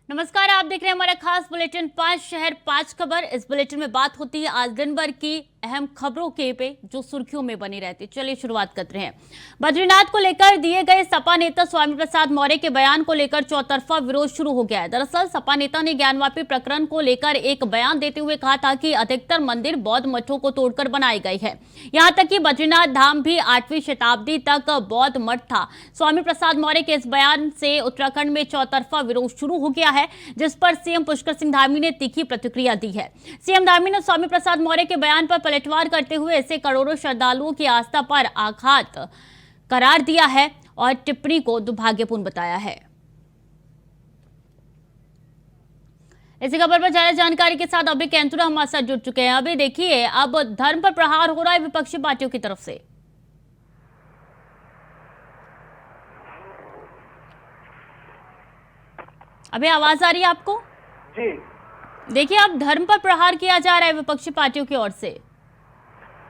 नमस्कार, आप देख रहे हैं हमारा खास बुलेटिन 5 शहर 5 खबर। इस बुलेटिन में बात होती है आज दिन भर की अहम खबरों के पे जो सुर्खियों में बनी रहती। चलिए शुरुआत करते हैं। बद्रीनाथ को लेकर दिए गए सपा नेता स्वामी प्रसाद मौर्य के बयान को लेकर चौतरफा विरोध शुरू हो गया है। दरअसल सपा नेता ने ज्ञानवापी प्रकरण को लेकर एक बयान देते हुए कहा था कि अधिकतर मंदिर बौद्ध मठों को तोड़कर बनाई गई है। यहाँ तक कि बद्रीनाथ धाम भी 8वीं शताब्दी तक बौद्ध मठ था। स्वामी प्रसाद मौर्य के इस बयान से उत्तराखंड में चौतरफा विरोध शुरू हो गया है, जिस पर सीएम पुष्कर सिंह धामी ने तीखी प्रतिक्रिया दी है। सीएम धामी ने स्वामी प्रसाद मौर्य के बयान पर पलटवार करते हुए इसे करोड़ों श्रद्धालुओं की आस्था पर आघात करार दिया है और टिप्पणी को दुर्भाग्यपूर्ण बताया है। इसी खबर पर ज्यादा जानकारी के साथ अभी कैंतुरा हमारे साथ जुड़ चुके हैं। अभी देखिए, अब धर्म पर प्रहार हो रहा है विपक्षी पार्टियों की तरफ से। अभी आवाज आ रही है आपको? जी देखिए, अब धर्म पर प्रहार किया जा रहा है विपक्षी पार्टियों की ओर से।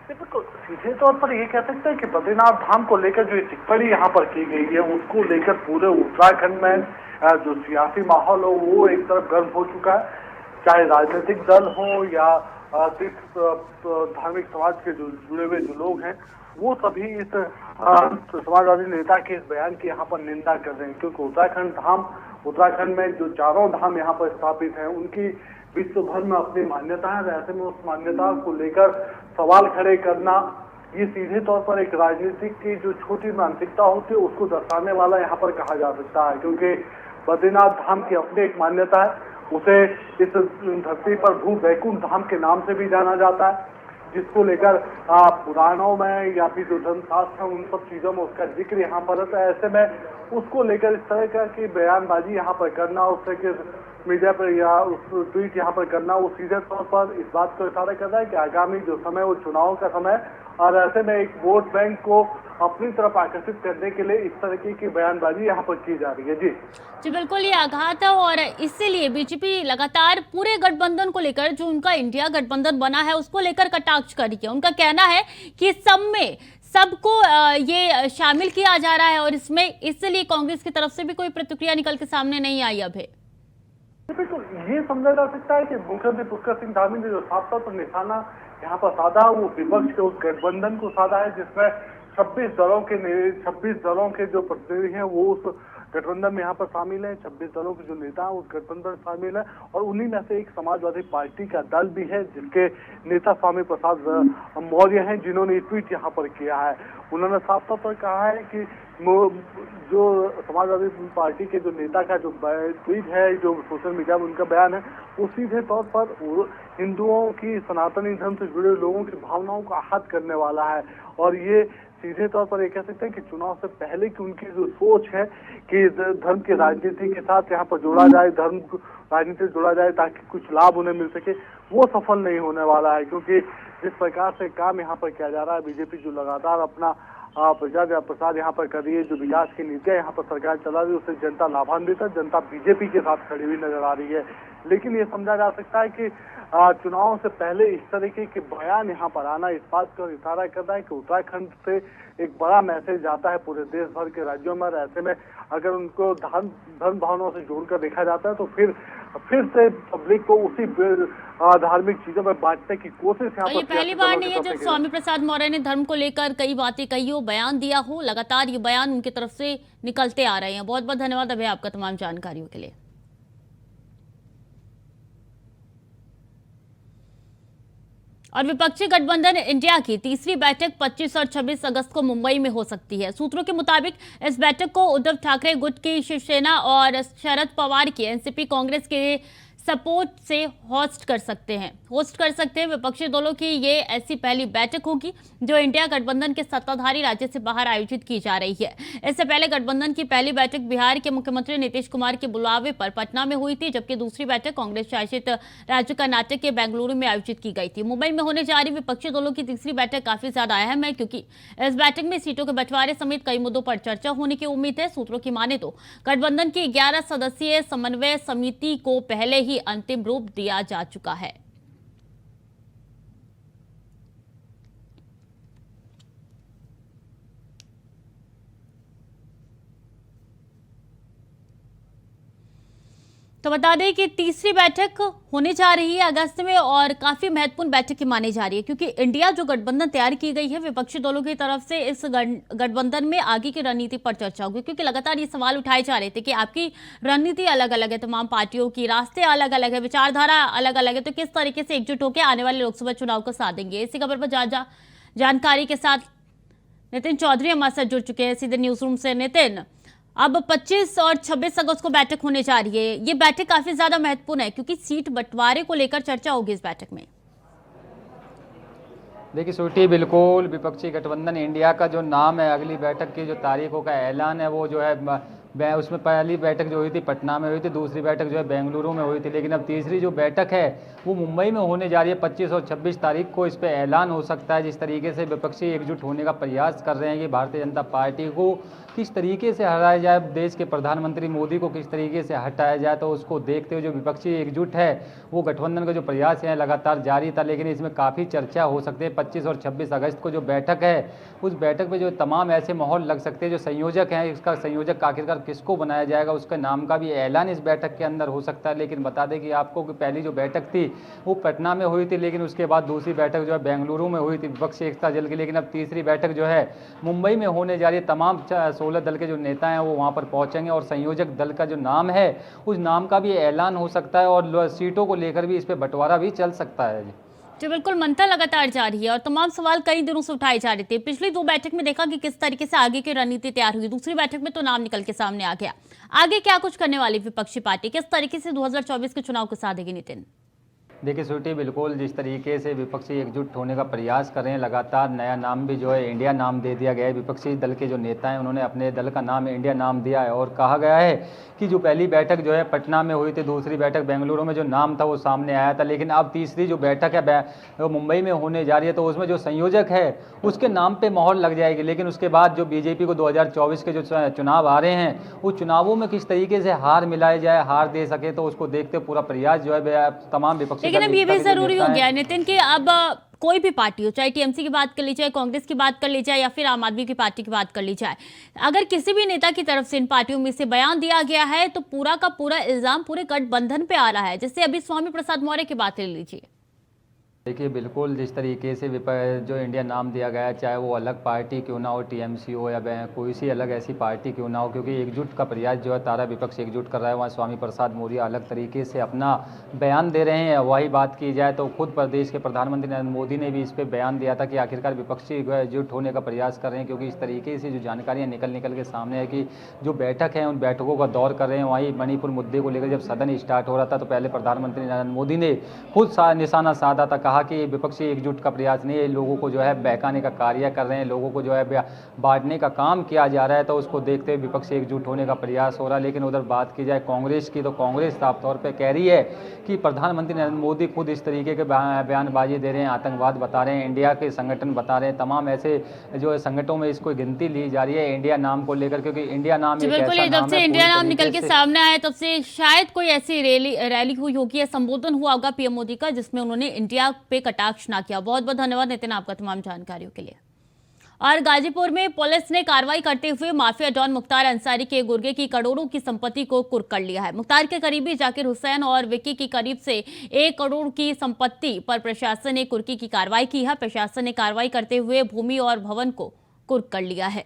बिल्कुल सीधे तौर पर ये कह सकते हैं कि बद्रीनाथ धाम को लेकर जो टिप्पणी यहाँ पर की गई है उसको लेकर पूरे उत्तराखंड में जो सियासी माहौल हो वो एक तरफ गर्म हो चुका है। चाहे राजनीतिक दल हो या सिख धार्मिक समाज के जो जुड़े हुए जो लोग हैं वो सभी इस समाजवादी नेता के इस बयान की यहाँ पर निंदा कर रहे हैं, क्योंकि उत्तराखंड में जो चारों धाम यहाँ पर स्थापित हैं उनकी विश्व भर में अपनी मान्यता है। ऐसे में उस मान्यता को लेकर सवाल खड़े करना ये सीधे तौर पर एक राजनीतिक की जो छोटी मानसिकता होती है उसको दर्शाने वाला यहाँ पर कहा जा सकता है, क्योंकि बद्रीनाथ धाम की अपनी एक मान्यता है। उसे इस धरती पर भू वैकुंठ धाम के नाम से भी जाना जाता है, जिसको लेकर पुराणों में या फिर जो धर्मशास्त्र है उन सब चीजों में उसका जिक्र यहाँ पर रहता है। ऐसे में उसको लेकर इस तरह का की बयानबाजी यहाँ पर करना, उससे कि मीडिया पर या उस ट्वीट यहाँ पर करना, वो सीधे तौर पर इस बात को इशारा कर रहा है कि आगामी जो समय वो चुनाव का समय, और ऐसे में एक वोट बैंक को अपनी तरफ आकर्षित करने के लिए इस तरह की बयानबाजी यहाँ पर की जा रही है। जी बिल्कुल, ये आघात है और इसीलिए बीजेपी लगातार पूरे गठबंधन को लेकर, जो उनका इंडिया गठबंधन बना है उसको लेकर कटाक्ष कर रही है। उनका कहना है कि सब में सबको ये शामिल किया जा रहा है और इसमें इसलिए कांग्रेस की तरफ से भी कोई प्रतिक्रिया निकल के सामने नहीं आई अभी। बिल्कुल ये समझा जा सकता है कि मुख्यमंत्री पुष्कर सिंह धामी ने जो साफ तौर पर निशाना यहाँ पर साधा वो विपक्ष के उस गठबंधन को साधा है, जिसमें 26 दलों के जो प्रतिनिधि हैं वो उस गठबंधन में यहाँ पर शामिल है। 26 दलों के जो नेता हैं उस गठबंधन में शामिल है, और उन्हीं में से एक समाजवादी पार्टी का दल भी है जिसके नेता स्वामी प्रसाद मौर्य हैं, जिन्होंने ट्वीट यहाँ पर किया है। उन्होंने साफ तौर पर कहा है कि जो समाजवादी पार्टी के जो नेता का जो ट्वीट है, जो सोशल मीडिया में उनका बयान है, वो सीधे तौर पर हिंदुओं की, सनातनी धर्म से जुड़े लोगों की भावनाओं को आहत करने वाला है। और ये सीधे तौर पर ये कह सकते हैं कि चुनाव से पहले की उनकी जो सोच है कि धर्म की राजनीति के साथ यहाँ पर जोड़ा जाए, धर्म राजनीति से जोड़ा जाए ताकि कुछ लाभ उन्हें मिल सके, वो सफल नहीं होने वाला है। क्योंकि जिस प्रकार से काम यहाँ पर किया जा रहा है, बीजेपी जो लगातार अपना प्रचार यहाँ पर कर रही है, जो विकास की नीतियां यहाँ पर सरकार चला रही है उससे जनता लाभान्वित है, जनता बीजेपी के साथ खड़ी हुई नजर आ रही है। लेकिन ये समझा जा सकता है कि चुनाव से पहले इस तरीके के बयान यहाँ पर आना इस बात का इशारा कर रहा है कि उत्तराखंड से एक बड़ा मैसेज जाता है पूरे देश भर के राज्यों में। ऐसे में अगर उनको धर्म भावनाओं से जोड़कर देखा जाता है तो फिर से पब्लिक को उसी धार्मिक चीजों में बांटने की कोशिश यहाँ पर। ये पहली बार नहीं है जब स्वामी प्रसाद मौर्य ने धर्म को लेकर कई बातें कही हो, बयान दिया हो। लगातार ये बयान उनकी तरफ से निकलते आ रहे हैं। बहुत बहुत धन्यवाद अभय आपका तमाम जानकारियों के लिए। और विपक्षी गठबंधन इंडिया की तीसरी बैठक 25 और 26 अगस्त को मुंबई में हो सकती है। सूत्रों के मुताबिक इस बैठक को उद्धव ठाकरे गुट की शिवसेना और शरद पवार की एनसीपी कांग्रेस के सपोर्ट से होस्ट कर सकते हैं। विपक्षी दलों की ये ऐसी पहली बैठक होगी जो इंडिया गठबंधन के सत्ताधारी राज्य से बाहर आयोजित की जा रही है। इससे पहले गठबंधन की पहली बैठक बिहार के मुख्यमंत्री नीतीश कुमार के बुलावे पर पटना में हुई थी, जबकि दूसरी बैठक कांग्रेस शासित राज्य कर्नाटक के बेंगलुरु में आयोजित की गई थी। मुंबई में होने जा रही विपक्षी दलों की तीसरी बैठक काफी ज्यादा अहम है, क्योंकि इस बैठक में सीटों के बंटवारे समेत कई मुद्दों पर चर्चा होने की उम्मीद है। सूत्रों की माने तो गठबंधन की 11 सदस्यीय समन्वय समिति को पहले ही अंतिम रूप दिया जा चुका है। तो बता दें कि तीसरी बैठक होने जा रही है अगस्त में और काफी महत्वपूर्ण बैठक की मानी जा रही है, क्योंकि इंडिया जो गठबंधन तैयार की गई है विपक्षी दलों की तरफ से, इस गठबंधन में आगे की रणनीति पर चर्चा होगी। क्योंकि लगातार ये सवाल उठाए जा रहे थे कि आपकी रणनीति अलग अलग है, तमाम पार्टियों की रास्ते अलग अलग है, विचारधारा अलग अलग है, तो किस तरीके से एकजुट होकर आने वाले लोकसभा चुनाव को साथ देंगे। इसी खबर पर जानकारी के साथ नितिन चौधरी हमारे साथ जुड़ चुके हैं सीधे न्यूज रूम से। नितिन, अब 25 और 26 अगस्त को बैठक होने जा रही है। ये बैठक काफी ज्यादा महत्वपूर्ण है क्योंकि सीट बंटवारे को लेकर चर्चा होगी इस बैठक में। देखिए स्वीटी, बिल्कुल विपक्षी गठबंधन इंडिया का जो नाम है, अगली बैठक की जो तारीखों का ऐलान है वो जो है उसमें पहली बैठक जो हुई थी पटना में हुई थी, दूसरी बैठक जो है बेंगलुरु में हुई थी, लेकिन अब तीसरी जो बैठक है वो मुंबई में होने जा रही है। 25 और 26 तारीख को इस पर ऐलान हो सकता है। जिस तरीके से विपक्षी एकजुट होने का प्रयास कर रहे हैं कि भारतीय जनता पार्टी को किस तरीके से हटाया जाए, देश के प्रधानमंत्री मोदी को किस तरीके से हटाया जाए, तो उसको देखते हुए जो विपक्षी एकजुट है वो गठबंधन का जो प्रयास है लगातार जारी था। लेकिन इसमें काफ़ी चर्चा हो सकती है। 25 और 26 अगस्त को जो बैठक है उस बैठक में जो तमाम ऐसे माहौल लग सकते हैं, जो संयोजक हैं, इसका संयोजक आखिरकार किसको बनाया जाएगा उसके नाम का भी ऐलान इस बैठक के अंदर हो सकता है। लेकिन बता दें कि आपको कि पहली जो बैठक थी वो पटना में हुई थी, लेकिन उसके बाद दूसरी बैठक जो है बेंगलुरु में हुई थी विपक्षी एकता दल की। लेकिन अब तीसरी बैठक जो है मुंबई में होने जा रही है। तमाम 16 दल के जो नेता हैं वो वहाँ पर पहुँचेंगे और संयोजक दल का जो नाम है उस नाम का भी ऐलान हो सकता है और सीटों को लेकर भी इस पर बंटवारा भी चल सकता है। जी बिल्कुल, मंथन लगातार जारी है और तमाम सवाल कई दिनों से उठाए जा रहे थे। पिछली दो बैठक में देखा कि किस तरीके से आगे की रणनीति तैयार हुई, दूसरी बैठक में तो नाम निकल के सामने आ गया। आगे क्या कुछ करने वाली विपक्षी पार्टी, किस तरीके से 2024 के चुनाव को साधेगी नितिन? देखिए स्वीटी, बिल्कुल जिस तरीके से विपक्षी एकजुट होने का प्रयास कर रहे हैं, लगातार नया नाम भी जो है इंडिया नाम दे दिया गया है। विपक्षी दल के जो नेता हैं उन्होंने अपने दल का नाम इंडिया नाम दिया है और कहा गया है कि जो पहली बैठक जो है पटना में हुई थी, दूसरी बैठक बेंगलुरु में जो नाम था वो सामने आया था, लेकिन अब तीसरी जो बैठक है वो मुंबई में होने जा रही है, तो उसमें जो संयोजक है उसके नाम पर मोहर लग जाएगी। लेकिन उसके बाद जो बीजेपी को 2024 के जो चुनाव आ रहे हैं उस चुनावों में किस तरीके से हार मिलाई जाए, हार दे सके, तो उसको देखते पूरा प्रयास जो है तमाम विपक्षी। लेकिन अब ये भी जरूरी हो गया नितिन कि अब कोई भी पार्टी हो, चाहे टीएमसी की बात कर ली जाए, कांग्रेस की बात कर ली जाए या फिर आम आदमी की पार्टी की बात कर ली जाए, अगर किसी भी नेता की तरफ से इन पार्टियों में से बयान दिया गया है तो पूरा का पूरा इल्जाम पूरे गठबंधन पे आ रहा है। जैसे अभी स्वामी प्रसाद मौर्य की बात ले लीजिए। देखिए बिल्कुल जिस तरीके से जो इंडिया नाम दिया गया है, चाहे वो अलग पार्टी क्यों ना हो, टीएमसी हो या कोई सी अलग ऐसी पार्टी क्यों ना हो, क्योंकि एकजुट का प्रयास जो है तारा विपक्ष एकजुट कर रहा है। वहाँ स्वामी प्रसाद मौर्य अलग तरीके से अपना बयान दे रहे हैं। वही बात की जाए तो खुद प्रदेश के प्रधानमंत्री नरेंद्र मोदी ने भी इस पर बयान दिया था कि आखिरकार विपक्षी एकजुट होने का प्रयास कर रहे हैं, क्योंकि इस तरीके से जो जानकारियाँ निकल के सामने है कि जो बैठक है उन बैठकों का दौर कर रहे हैं। वहीं मणिपुर मुद्दे को लेकर जब सदन स्टार्ट हो रहा था तो पहले प्रधानमंत्री नरेंद्र मोदी ने खुद निशाना साधा था, कहा कि विपक्षी एकजुट का प्रयास नहीं है, लोगों को जो है बहकाने का कार्य कर रहे हैं, लोगों को जो है बांटने का काम किया जा रहा है, तो उसको देखते हुए विपक्षी एकजुट होने का प्रयास हो रहा है। लेकिन उधर बात की जाए कांग्रेस की, तो कांग्रेस साफ तौर पर कह रही है कि प्रधानमंत्री नरेंद्र मोदी खुद इस तरीके के बयानबाजी दे रहे हैं, आतंकवाद बता रहे हैं, इंडिया के संगठन बता रहे हैं, तमाम ऐसे जो संगठनों में इसको गिनती ली जा रही है इंडिया नाम को लेकर, क्योंकि इंडिया नाम बिल्कुल जब से इंडिया नाम निकल के सामने आया तब से शायद कोई ऐसी रैली हुई होगी या संबोधन हुआ होगा पीएम मोदी का जिसमें उन्होंने इंडिया पे कटाक्ष ना किया। बहुत बहुत धन्यवाद नितिन आपका तमाम जानकारियों के लिए। और गाजीपुर में पुलिस ने कार्रवाई करते हुए माफिया डॉन मुख्तार अंसारी के गुर्गे की करोड़ों की संपत्ति को कुर्क कर लिया है। मुख्तार के करीबी जाकिर हुसैन और विक्की की करीब से 1 करोड़ की संपत्ति पर प्रशासन ने कुर्की की कार्रवाई की है। प्रशासन ने कार्रवाई करते हुए भूमि और भवन को कुर्क कर लिया है।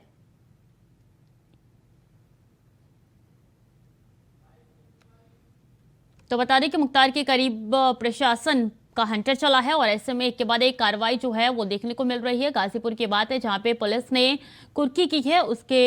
तो बता दें कि मुख्तार के करीब प्रशासन का हंटर चला है और ऐसे में एक के बाद एक कार्रवाई जो है वो देखने को मिल रही है। गाजीपुर की बात है जहां पे पुलिस ने कुर्की की है उसके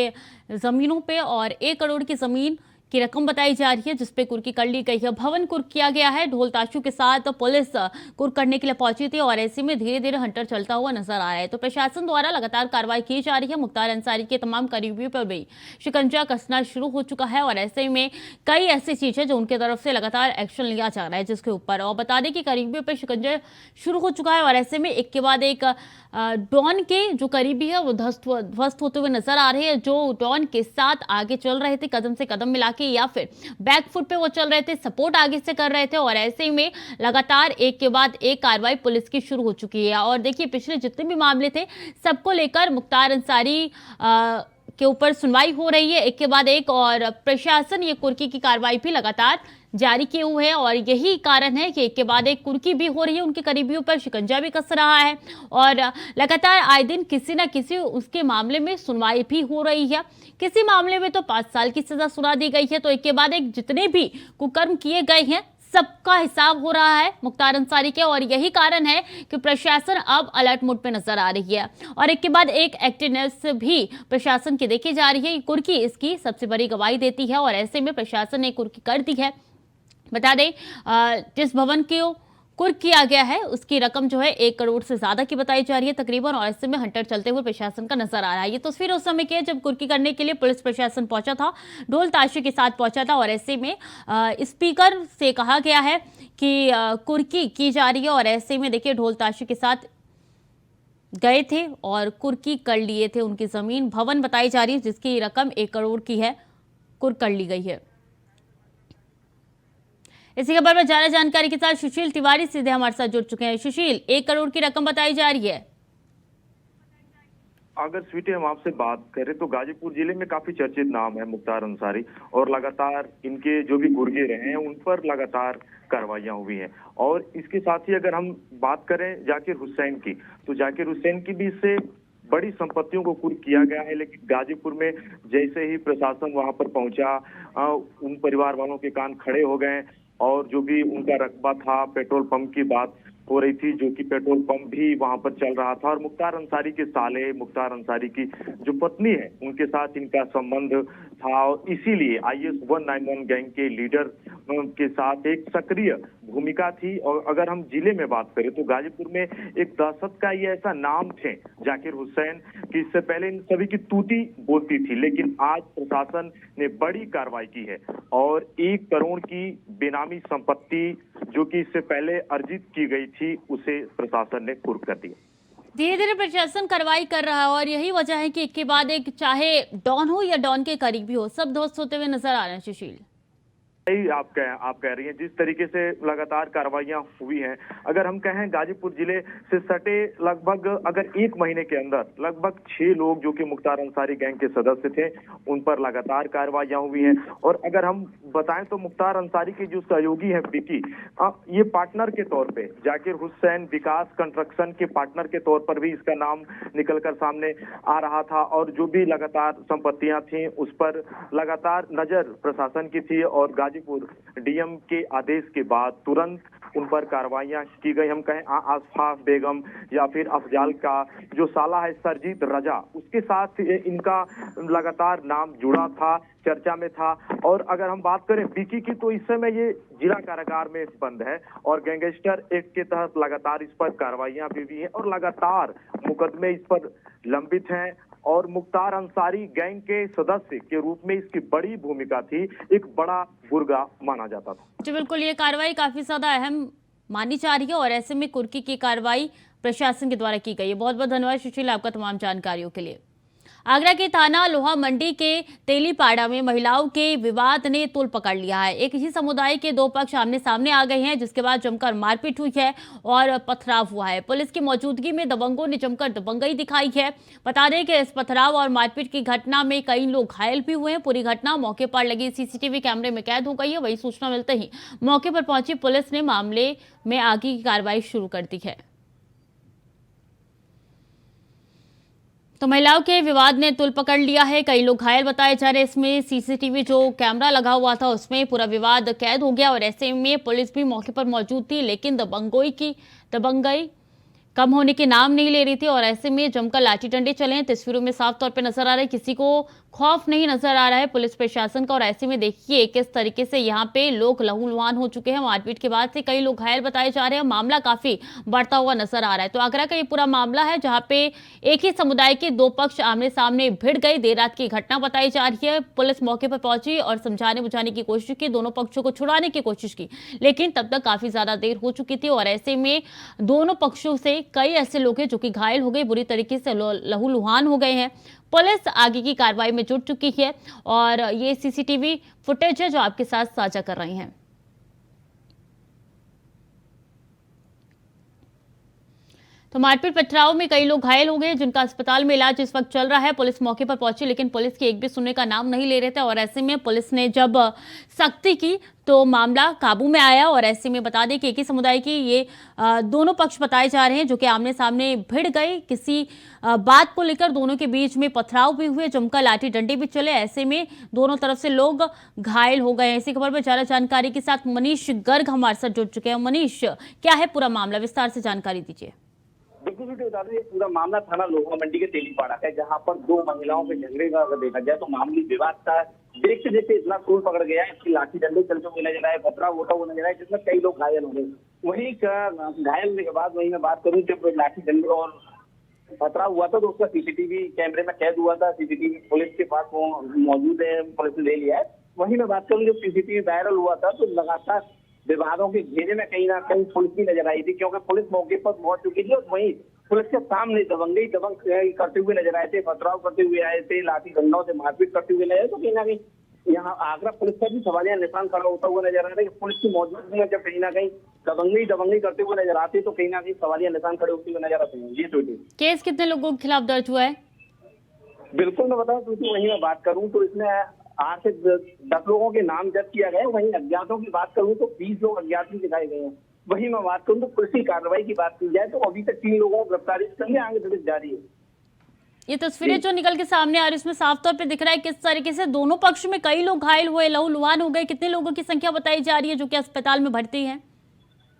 जमीनों पे और 1 करोड़ की जमीन की रकम बताई जा रही है जिसपे कुर्की कर ली गई है। भवन कुर्क किया गया है। ढोल ताशों के साथ पुलिस कुर्क करने के लिए पहुंची थी और ऐसे में धीरे धीरे हंटर चलता हुआ नजर आ रहा है। तो प्रशासन द्वारा लगातार कार्रवाई की जा रही है। मुख्तार अंसारी के तमाम करीबियों पर भी शिकंजा कसना शुरू हो चुका है और ऐसे में कई ऐसी चीजें जो उनकी तरफ से लगातार एक्शन लिया जा रहा है जिसके ऊपर, और बता दें कि करीबियों पर शिकंजा शुरू हो चुका है और ऐसे में एक के बाद एक डॉन के जो करीबी है वो ध्वस्त होते हुए नजर आ रहे हैं। जो डॉन के साथ आगे चल रहे थे कदम से कदम मिला के या फिर बैक फुट पे वो चल रहे थे, सपोर्ट आगे से कर रहे थे और ऐसे में लगातार एक के बाद एक कार्रवाई पुलिस की शुरू हो चुकी है। और देखिए पिछले जितने भी मामले थे सबको लेकर मुख्तार अंसारी के ऊपर सुनवाई हो रही है एक के बाद एक और प्रशासन ये कुर्की की कार्रवाई भी लगातार जारी किए हुए हैं और यही कारण है कि एक के बाद एक कुर्की भी हो रही है, उनके करीबियों पर शिकंजा भी कस रहा है और लगातार आए दिन किसी न किसी उसके मामले में सुनवाई भी हो रही है। किसी मामले में तो 5 साल की सजा सुना दी गई है, तो एक के बाद एक जितने भी कुकर्म किए गए हैं सबका हिसाब हो रहा है मुख्तार अंसारी के और यही कारण है कि प्रशासन अब अलर्ट मोड पे नजर आ रही है और एक के बाद एक एक्टिवनेस भी प्रशासन की देखी जा रही है। कुर्की इसकी सबसे बड़ी गवाही देती है और ऐसे में प्रशासन ने कुर्की कर दी है। बता दें जिस भवन को कुर्क किया गया है उसकी रकम जो है 1 करोड़ से ज्यादा की बताई जा रही है तकरीबन और ऐसे में हंटर चलते हुए प्रशासन का नजर आ रहा है। ये तस्वीर उस समय की है जब कुर्की करने के लिए पुलिस प्रशासन पहुंचा था, ढोल ताशे के साथ पहुंचा था और ऐसे में स्पीकर से कहा गया है कि कुर्की की जा रही है और ऐसे में देखिए ढोल ताशे के साथ गए थे और कुर्की कर लिए थे। उनकी जमीन भवन बताई जा रही है जिसकी रकम 1 करोड़ की है, कुर्क कर ली गई है। इसी खबर पर ज्यादा जानकारी के साथ सुशील तिवारी सीधे हमारे साथ जुड़ चुके हैं। सुशील, 1 करोड़ की रकम बताई जा रही है। अगर स्वीटी हम आपसे बात करें तो गाजीपुर जिले में काफी चर्चित नाम है मुख्तार अंसारी और लगातार इनके जो भी गुर्गे रहे हैं उन पर लगातार कार्रवाइयां हुई हैं। और इसके साथ ही अगर हम बात करें जाकिर हुसैन की तो जाकिर हुसैन की भी इससे बड़ी संपत्तियों को कुर्क किया गया है, लेकिन गाजीपुर में जैसे ही प्रशासन वहां पर पहुंचा उन परिवार वालों के कान खड़े हो गए और जो भी उनका रकबा था, पेट्रोल पंप की बात हो रही थी जो कि पेट्रोल पंप भी वहां पर चल रहा था और मुख्तार अंसारी के साले मुख्तार अंसारी की जो पत्नी है उनके साथ इनका संबंध था और इसीलिए IS 191 गैंग के लीडर के साथ एक सक्रिय भूमिका थी। और अगर हम जिले में बात करें तो गाजीपुर में एक दहशत का ये ऐसा नाम थे जाकिर हुसैन कि इससे पहले इन सभी की तूती बोलती थी, लेकिन आज प्रशासन ने बड़ी कार्रवाई की है और 1 करोड़ की बेनामी संपत्ति जो कि इससे पहले अर्जित की गई थी उसे प्रशासन ने कुर्क कर दिया। धीरे धीरे प्रशासन कार्रवाई कर रहा है और यही वजह है कि एक के बाद एक चाहे डॉन हो या डॉन के करीबी हो सब ध्वस्त होते हुए नजर आ रहे हैं। सुशील, सही आप कह रही हैं, जिस तरीके से लगातार कार्रवाइयां हुई हैं, अगर हम कहें गाजीपुर जिले से सटे लगभग अगर 1 महीने के अंदर लगभग 6 लोग जो कि मुख्तार अंसारी गैंग के सदस्य थे उन पर लगातार कार्रवाइयां हुई हैं। और अगर हम बताएं तो मुख्तार अंसारी के जो सहयोगी हैं विकी, ये पार्टनर के तौर पे जाकिर हुसैन विकास कंस्ट्रक्शन के पार्टनर के तौर पर भी इसका नाम निकलकर सामने आ रहा था और जो भी लगातार संपत्तियां थी उस पर लगातार नजर प्रशासन की थी और गाजीपुर DM के आदेश के बाद तुरंत उन पर कार्रवाइयां की गई। हम कहें आसफाफ बेगम या फिर अफजाल का जो साला है सरजीत रजा, उसके साथ इनका लगातार नाम जुड़ा था, चर्चा में था। और अगर हम बात करें विकी की तो इस समय ये जिला कारागार में बंद है और गैंगस्टर एक्ट के तहत लगातार इस पर कार्रवाइयां भी हुई हैं और लगातार मुकदमे इस पर लंबित हैं और मुख्तार अंसारी गैंग के सदस्य के रूप में इसकी बड़ी भूमिका थी, एक बड़ा गुर्गा माना जाता था। जी बिल्कुल, ये कार्रवाई काफी ज्यादा अहम मानी जा रही है और ऐसे में कुर्की की कार्रवाई प्रशासन के द्वारा की गई है। बहुत बहुत धन्यवाद सुशील आपका तमाम जानकारियों के लिए। आगरा के थाना लोहा मंडी के तेलीपाड़ा में महिलाओं के विवाद ने तूल पकड़ लिया है। एक ही समुदाय के 2 पक्ष आमने सामने आ गए हैं जिसके बाद जमकर मारपीट हुई है और पथराव हुआ है। पुलिस की मौजूदगी में दबंगों ने जमकर दबंगई दिखाई है। बता दें कि इस पथराव और मारपीट की घटना में कई लोग घायल भी हुए हैं। पूरी घटना मौके पर लगी CCTV कैमरे में कैद हो गई है। वही सूचना मिलते ही मौके पर पहुंची पुलिस ने मामले में आगे की कार्रवाई शुरू कर दी है। तो महिलाओं के विवाद ने तुल पकड़ लिया है, कई लोग घायल बताए जा रहे हैं। इसमें CCTV जो कैमरा लगा हुआ था उसमें पूरा विवाद कैद हो गया और ऐसे में पुलिस भी मौके पर मौजूद थी, लेकिन दबंगई कम होने के नाम नहीं ले रही थी और ऐसे में जमकर लाठी डंडे चले हैं। तस्वीरों में साफ तौर पे नजर आ रहा है, किसी को खौफ नहीं नजर आ रहा है पुलिस प्रशासन का। और ऐसे में देखिए किस तरीके से यहाँ पे लोग लहूलुहान हो चुके हैं। मारपीट के बाद से कई लोग घायल बताए जा रहे हैं। मामला काफी बढ़ता हुआ नजर आ रहा है। तो आगरा का ये पूरा मामला है जहाँ पे एक ही समुदाय के 2 पक्ष आमने सामने भिड़ गए। देर रात की घटना बताई जा रही है। पुलिस मौके पर पहुंची और समझाने बुझाने की कोशिश की, दोनों पक्षों को छुड़ाने की कोशिश की, लेकिन तब तक काफी ज्यादा देर हो चुकी थी और ऐसे में दोनों पक्षों से कई ऐसे लोग हैं जो कि घायल हो गए, बुरी तरीके से लहूलुहान हो गए हैं। पुलिस आगे की कार्रवाई में जुट चुकी है और ये CCTV फुटेज है जो आपके साथ साझा कर रहे हैं। तो मारपीट पथराव में कई लोग घायल हो गए, जिनका अस्पताल में इलाज इस वक्त चल रहा है। पुलिस मौके पर पहुंची, लेकिन पुलिस की एक भी सुनने का नाम नहीं ले रहे थे और ऐसे में पुलिस ने जब सख्ती की तो मामला काबू में आया। और ऐसे में बता दें कि एक ही समुदाय की ये दोनों पक्ष बताए जा रहे हैं, जो कि आमने सामने भिड़ गए। किसी बात को लेकर दोनों के बीच में पथराव भी हुए, जमकर लाठी डंडे भी चले। ऐसे में दोनों तरफ से लोग घायल हो गए। इसी खबर पर ज्यादा जानकारी के साथ मनीष गर्ग हमारे साथ जुड़ चुके हैं। मनीष, क्या है पूरा मामला, विस्तार से जानकारी दीजिए। बिल्कुल बता दें, ये पूरा मामला थाना लोहा मंडी के तेलीपाड़ा का है, जहां पर दो महिलाओं के झगड़े का अगर देखा जाए तो मामूली विवाद था। देखते देखते इतना सूर पकड़ गया है, इसकी लाठी डंडे चलते हुए नजर आए, पथराव होता हुआ नजर आए, जिसमें कई लोग घायल हो गए। वहीं घायल होने के बाद वहीं मैं बात करूं, जब लाठी डंडे और पथराव हुआ था तो उसका सीसीटीवी कैमरे में कैद हुआ था। सीसीटीवी पुलिस के पास मौजूद है, पुलिस ने ले लिया है। वहीं मैं बात करूं, जब सीसीटीवी वायरल हुआ था तो लगातार विवादों के घेरे में कहीं ना कहीं पुलिस भी नजर आई थी, क्योंकि पुलिस मौके पर पहुंच चुकी थी और वहीं पुलिस के सामने दबंग करते हुए नजर आए थे, पथराव करते हुए आए थे, लाठी डंडों से मारपीट करते हुए नजर। तो कहीं ना कहीं यहाँ आगरा पुलिस का भी सवालिया निशान खड़ा होता हुआ नजर आ रहा है कि पुलिस की मौजूदगी में जब कहीं ना कहीं दबंगई करते हुए नजर आते तो कहीं ना कहीं सवालिया निशान खड़े होते हुए नजर आते हैं। जी स्वीटी, केस कितने लोगों के खिलाफ दर्ज हुआ है? बिल्कुल मैं बताऊं स्वीटी, वहीं मैं बात करूं तो इसमें 8 से 10 लोगों के नाम दर्ज किया गया है। वहीं अज्ञातों की बात करूं तो 20 लोग अज्ञात भी दिखाए गए हैं। वहीं मैं बात करूं तो पुलिस की कार्रवाई की बात की जाए तो अभी तक 3 लोगों को गिरफ्तारी करने आगे पुलिस जारी है। ये तस्वीरें जो निकल के सामने आ रही है, इसमें साफ तौर पे दिख रहा है किस तरीके से दोनों पक्ष में कई लोग घायल हुए, लहूलुहान हो गए। कितने लोगों की संख्या बताई जा रही है जो कि अस्पताल में भर्ती है?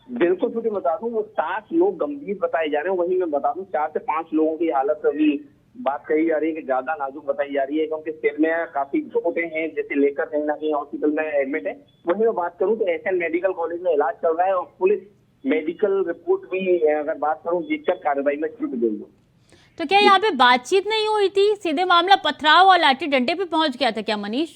बिल्कुल तुझे बता दूं, वो 7 लोग गंभीर बताए जा रहे हैं। वहीं मैं बता दूं 4 से 5 लोगों की हालत अभी बात कही जा रही है कि ज्यादा नाजुक बताई जा रही है, क्योंकि सिर में काफी चोटें हैं, जैसे लेकर कहीं ना कहीं हॉस्पिटल में एडमिट है। वहीं मैं बात करूं तो एसएन मेडिकल कॉलेज में इलाज चल रहा है और पुलिस मेडिकल रिपोर्ट भी अगर बात करूं जीतकर कार्रवाई में जुट गई है। तो क्या यहाँ पे बातचीत नहीं हुई थी, सीधे मामला पथराव और लाठी डंडे पे पहुंच गया था क्या मनीष?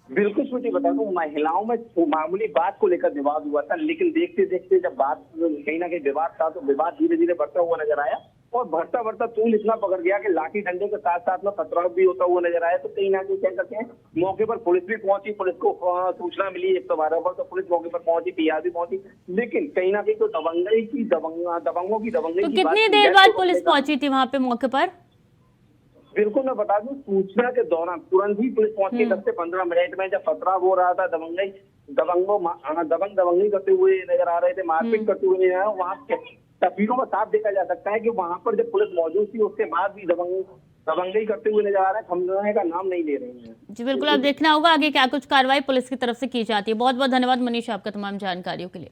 बिल्कुल स्वीटी, बता दूं महिलाओं में मामूली बात को लेकर विवाद हुआ था, लेकिन देखते देखते जब बात कहीं ना कहीं विवाद था तो विवाद धीरे धीरे बढ़ता हुआ नजर आया और बढ़ता बढ़ता तूल इतना पकड़ गया कि लाठी डंडे के साथ साथ में पथराव भी होता हुआ नजर आया। तो कहीं ना कहीं कह सकते हैं मौके पर पुलिस भी पहुंची, पुलिस को सूचना मिली 112 पर, तो पुलिस मौके पर पहुंची, टीआर भी पहुंची, लेकिन कहीं ना कहीं तो दबंगों की तो कितनी देर बाद पुलिस पहुंची थी वहां पे मौके पर? बिल्कुल मैं बता दूं, सूचना के दौरान तुरंत ही पुलिस पहुंची। 10 से 15 मिनट में जब पथराव हो रहा था, दबंगई करते हुए नजर आ रहे थे, मारपीट करते हुए नजर आ रहे, वहाँ तस्वीरों में साफ देखा जा सकता है कि वहां पर जब पुलिस मौजूद थी उसके बाद भी दबंगई करते हुए नजर आ रहे हैं, थमने का नाम नहीं ले रहे हैं। जी बिल्कुल, अब देखना होगा आगे क्या कुछ कार्रवाई पुलिस की तरफ से की जाती है। बहुत बहुत धन्यवाद मनीष आपका तमाम जानकारियों के लिए।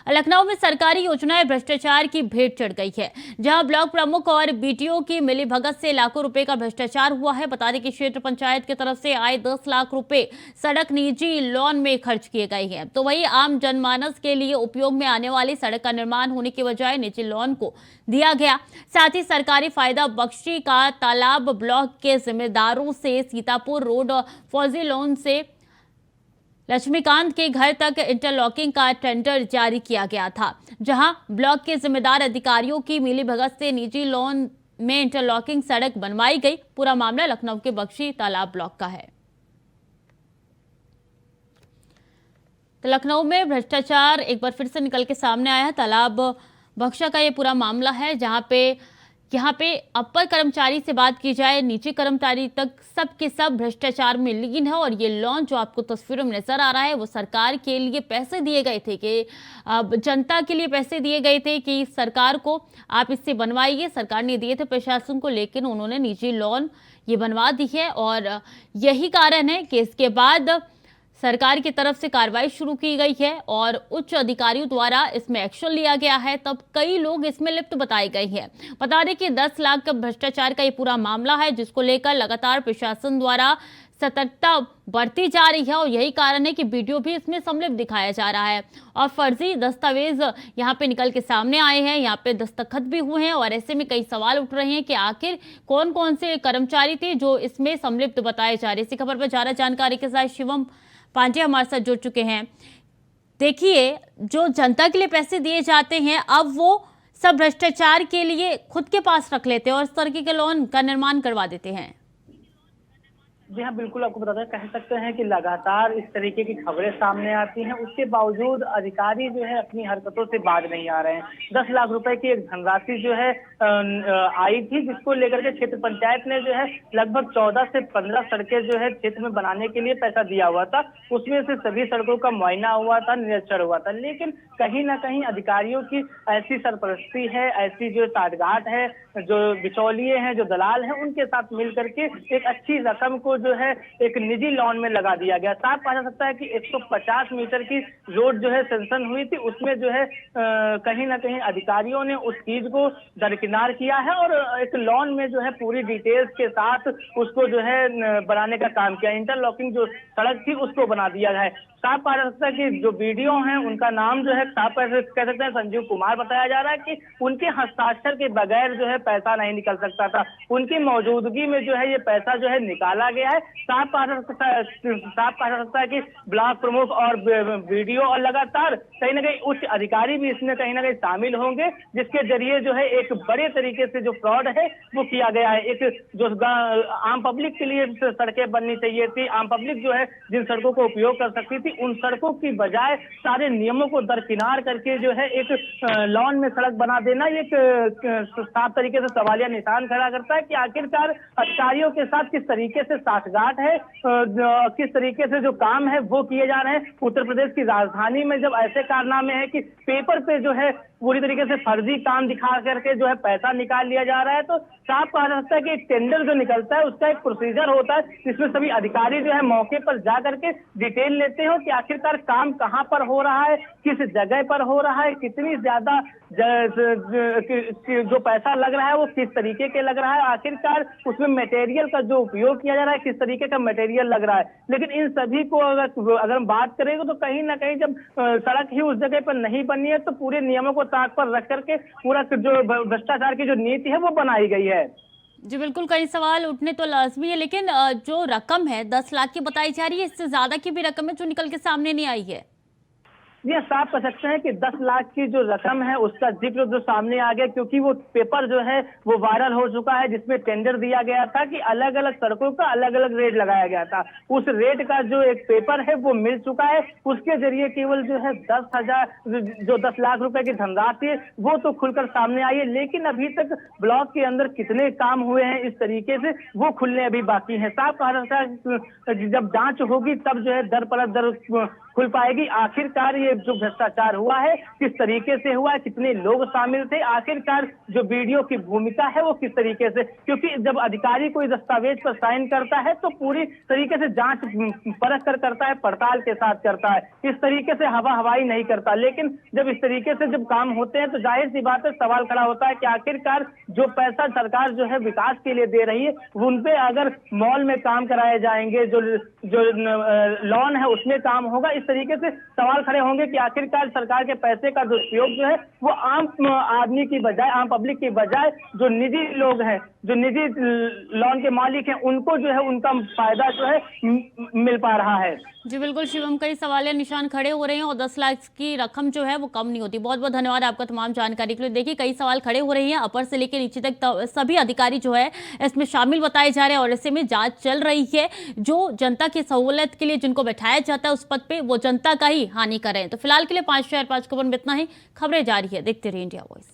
लखनऊ में सरकारी योजनाएं भ्रष्टाचार की भेंट चढ़ गई है, जहां ब्लॉक प्रमुख और बीटीओ की मिलीभगत से लाखों रुपए का भ्रष्टाचार हुआ है। बता दें कि क्षेत्र पंचायत की तरफ से आए 10 लाख रुपए सड़क निजी लोन में खर्च किए गए हैं। तो वहीं आम जनमानस के लिए उपयोग में आने वाली सड़क का निर्माण होने की बजाय निजी लोन को दिया गया। साथ ही सरकारी फायदा बख्शी का तालाब ब्लॉक के जिम्मेदारों से सीतापुर रोड फौजी लोन से लक्ष्मीकांत के घर तक इंटरलॉकिंग का टेंडर जारी किया गया था, जहां ब्लॉक के जिम्मेदार अधिकारियों की मिलीभगत से निजी लोन में इंटरलॉकिंग सड़क बनवाई गई। पूरा मामला लखनऊ के बख्शी तालाब ब्लॉक का है। तो लखनऊ में भ्रष्टाचार एक बार फिर से निकल के सामने आया है। तालाब बख्शा का ये पूरा मामला है, जहां पे यहाँ पे अपर कर्मचारी से बात की जाए, नीचे कर्मचारी तक सब के सब भ्रष्टाचार में लीन है। और ये लोन जो आपको तस्वीरों में नजर आ रहा है वो सरकार के लिए पैसे दिए गए थे, कि जनता के लिए पैसे दिए गए थे कि सरकार को आप इससे बनवाइए। सरकार ने दिए थे प्रशासन को, लेकिन उन्होंने निजी लोन ये बनवा दी है। और यही कारण है कि इसके बाद सरकार की तरफ से कार्रवाई शुरू की गई है और उच्च अधिकारियों द्वारा इसमें एक्शन लिया गया है। तब कई लोग इसमें लिप्त बताए गए हैं। बता दें कि 10 लाख का भ्रष्टाचार का ये पूरा मामला है, जिसको लेकर लगातार प्रशासन द्वारा सतर्कता बढ़ती जा रही है। और यही कारण है कि वीडियो भी इसमें सम्मिलित दिखाया जा रहा है और फर्जी दस्तावेज यहाँ पे निकल के सामने आए हैं, यहाँ पे दस्तखत भी हुए हैं। और ऐसे में कई सवाल उठ रहे हैं कि आखिर कौन कौन से कर्मचारी थे जो इसमें सम्मिलित बताए जा रहे हैं। इसी खबर पर ज्यादा जानकारी के साथ शिवम पांडे हमारे साथ जुड़ चुके हैं। देखिए, जो जनता के लिए पैसे दिए जाते हैं अब वो सब भ्रष्टाचार के लिए खुद के पास रख लेते हैं और इस तरीके के लोन का निर्माण करवा देते हैं। जी हाँ, बिल्कुल आपको बताते हैं, कह सकते हैं कि लगातार इस तरीके की खबरें सामने आती हैं, उसके बावजूद अधिकारी जो है अपनी हरकतों से बाज नहीं आ रहे हैं। 10 लाख रुपए की एक धनराशि जो है आई थी, जिसको लेकर के क्षेत्र पंचायत ने जो है लगभग 14 से 15 सड़कें जो है क्षेत्र में बनाने के लिए पैसा दिया हुआ था। उसमें से सभी सड़कों का मुआयना हुआ था, निरीक्षण हुआ था, लेकिन कहीं ना कहीं अधिकारियों की ऐसी सरपरस्ती है, ऐसी जो साठगांठ है, जो बिचौलिए हैं, जो दलाल हैं, उनके साथ मिल करके एक अच्छी रकम को जो है एक निजी लॉन में लगा दिया गया। साफ कहा जा सकता है कि 150 मीटर की रोड जो है सेंक्शन हुई थी, उसमें जो है कहीं ना कहीं अधिकारियों ने उस चीज को दरकिनार किया है और एक लॉन में जो है पूरी डिटेल्स के साथ उसको जो है बनाने का काम किया। इंटरलॉकिंग जो सड़क थी उसको बना दिया है। साफ कहा जा सकता है कि जो वीडियो हैं उनका नाम जो है साफ कह सकते हैं संजीव कुमार बताया जा रहा है कि उनके हस्ताक्षर के बगैर जो है पैसा नहीं निकल सकता था, उनकी मौजूदगी में जो है ये पैसा जो है निकाला गया है। साफ कहा जा सकता है कि ब्लॉक प्रमुख और वीडियो और लगातार कहीं ना कहीं उच्च अधिकारी भी इसमें कहीं ना कहीं शामिल होंगे, जिसके जरिए जो है एक बड़े तरीके से जो फ्रॉड है वो किया गया है। एक जो आम पब्लिक के लिए सड़कें बननी चाहिए थी, आम पब्लिक जो है जिन सड़कों को उपयोग कर सकती थी, उन सड़कों की बजाय सारे नियमों को दरकिनार करके जो है एक लॉन में सड़क बना देना, ये साफ तरीके से सवालिया निशान खड़ा करता है कि आखिरकार अधिकारियों के साथ किस तरीके से साठगांठ है, किस तरीके से जो काम है वो किए जा रहे हैं। उत्तर प्रदेश की राजधानी में जब ऐसे कारनामे हैं कि पेपर पे जो है पूरी तरीके से फर्जी काम दिखा करके जो है पैसा निकाल लिया जा रहा है, तो साफ कहा जा सकता है कि एक टेंडर जो निकलता है उसका एक प्रोसीजर होता है, जिसमें सभी अधिकारी जो है मौके पर जा करके डिटेल लेते हैं कि आखिरकार काम कहाँ पर हो रहा है, किस जगह पर हो रहा है, कितनी ज्यादा जो पैसा लग रहा है वो किस तरीके के लग रहा है, आखिरकार उसमें मटेरियल का जो उपयोग किया जा रहा है किस तरीके का मटेरियल लग रहा है। लेकिन इन सभी को अगर हम बात करेंगे तो कहीं ना कहीं जब सड़क ही उस जगह पर नहीं बनी है तो पूरे नियमों को ताक पर रख करके पूरा जो भ्रष्टाचार की जो नीति है वो बनाई गई है। जी बिल्कुल, कई सवाल उठने तो लाजमी है, लेकिन जो रकम है 10 लाख की बताई जा रही है, इससे ज्यादा की भी रकम है जो निकल के सामने नहीं आई है। ये साफ कह सकते हैं कि 10 लाख की जो रकम है उसका जिक्र जो सामने आ गया, क्योंकि वो पेपर जो है वो वायरल हो चुका है, जिसमें टेंडर दिया गया था कि अलग अलग सड़कों का अलग अलग रेट लगाया गया था। उस रेट का जो एक पेपर है वो मिल चुका है, उसके जरिए केवल जो है 10 लाख रुपए की धनराशि है वो तो खुलकर सामने आई है, लेकिन अभी तक ब्लॉक के अंदर कितने काम हुए हैं इस तरीके से वो खुलने अभी बाकी है। साफ कहा जाता है जब जांच होगी तब जो है दर पर दर खुल पाएगी, आखिरकार ये जो भ्रष्टाचार हुआ है किस तरीके से हुआ है, कितने लोग शामिल थे, आखिरकार जो वीडियो की भूमिका है वो किस तरीके से, क्योंकि जब अधिकारी कोई दस्तावेज पर साइन करता है तो पूरी तरीके से जांच परख कर करता है, पड़ताल के साथ करता है, इस तरीके से हवा हवाई नहीं करता। लेकिन जब इस तरीके से जब काम होते हैं तो जाहिर सी बात है सवाल खड़ा होता है कि आखिरकार जो पैसा सरकार जो है विकास के लिए दे रही है उन पे अगर मॉल में काम कराए जाएंगे, जो लॉन है उसमें काम होगा, इस तरीके से सवाल खड़े होंगे कि आखिरकार सरकार के पैसे का दुरुपयोग जो है वो आम आदमी की बजाय, आम पब्लिक की बजाय जो निजी लोग हैं, जो निजी लॉन के मालिक हैं, उनको जो है उनका फायदा जो है मिल पा रहा है। जी बिल्कुल शिवम, कई सवाल निशान खड़े हो रहे हैं और 10 लाख की रकम जो है वो कम नहीं होती। बहुत बहुत धन्यवाद आपका तमाम जानकारी के लिए। देखिए कई सवाल खड़े हो रहे हैं, अपर से लेकर नीचे तक सभी अधिकारी जो है इसमें शामिल बताए जा रहे हैं और ऐसे में जांच चल रही है। जो जनता की सहूलियत के लिए जिनको बैठाया जाता है उस पद पे वो जनता का ही हानि कर रहे हैं। तो फिलहाल के लिए 5 शहर 5 खबर में इतना ही। खबरें जारी है, देखते रहिए इंडिया वॉइस।